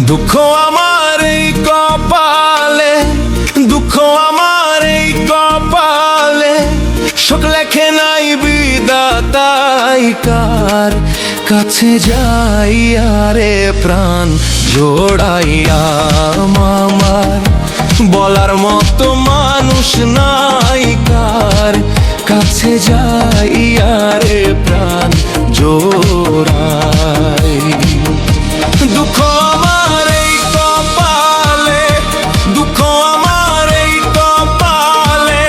দুঃখ আমার এই কপালে, দুঃখ আমার এই কপালে, শোক লেখে নাই বিধাতাই, কার কাছে যাইয়া রে প্রাণ জোড়াইয়া আমার, বলার মতো মানুষ নাই, কার কাছে যাইয়া রে প্রাণ জোড়াই। দুঃখ আমার এই কপালে, দুঃখ আমার এই কপালে,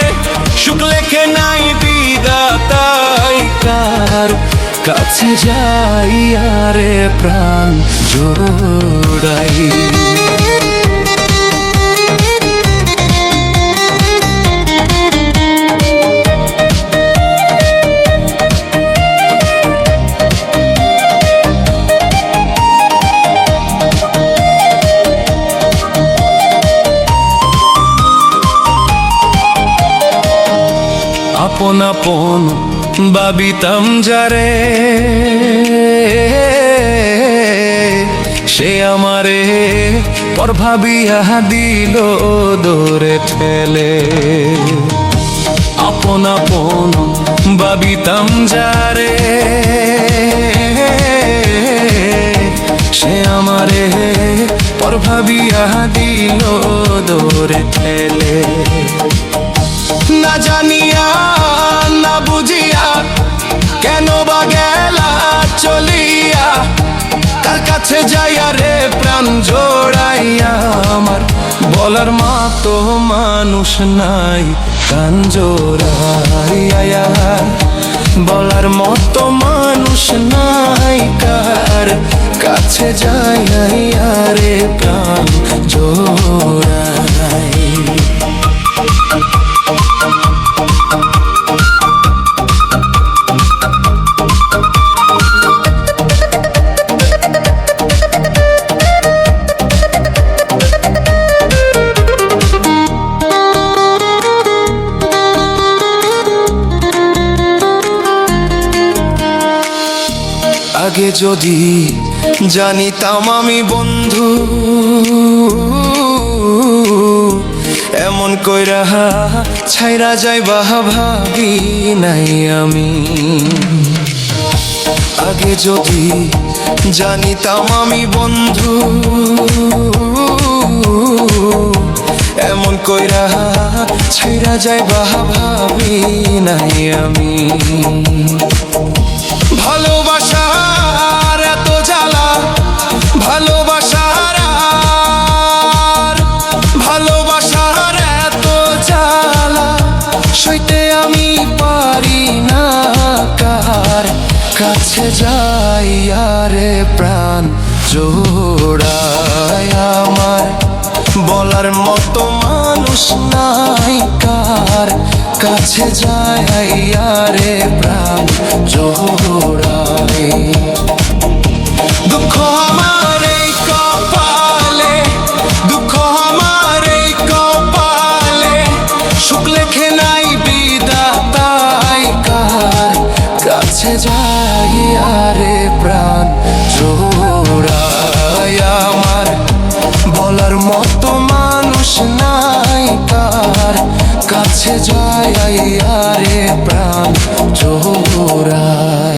সুখ লেখে নাই বিধাতাই, কার কাছে যাইয়া রে প্রাণ জোড়াই। আপন আপন ভাবিতাম যারে, সে আমারে পর ভাবিয়া দিল দূরে ঠেলে। আপন আপন ভাবিতাম যারে, সে আমারে পর ভাবিয়া দিল দূরে ঠেলে। না জানিয়া না বুঝিয়া কেন বা গেলা চলিয়া, কার কাছে যাইয়া রে প্রাণ জোড়াইয়া আমার, বলার মতো মানুষ নাই কান জোড়াইয়া, বলার মতো মানুষ নাই, কার কাছে যাইয়া রে প্রাণ জোড়াই। আগে যদি জানিতাম আমি বন্ধু, এমন কইরা ছাইরা যাইবা ভাবি নাই আমি। আগে যদি জানিতাম আমি বন্ধু, এমন কইরা ছাইরা যাইবা ভাবি নাই আমি। ভালোবাসার এত জ্বালা, ভালোবাসার ভালোবাসার এত জ্বালা, সইতে আমি পারি না, কার কাছে যাইয়া রে প্রাণ জোড়াই আমার, বলার মতো মানুষ নাই, কার কাছে যাইয়া রে প্রাণ জোড়াই। দুঃখ আমার এই কপালে, দুঃখ আমার এই কপালে, সুখ লেখে নাই বিধাতাই, কার কাছে যাইয়া রে প্রাণ জোড়াই আমার, বলার মতো মানুষ নাই, কার কাছে যাইয়া রে প্রাণ জোড়াই।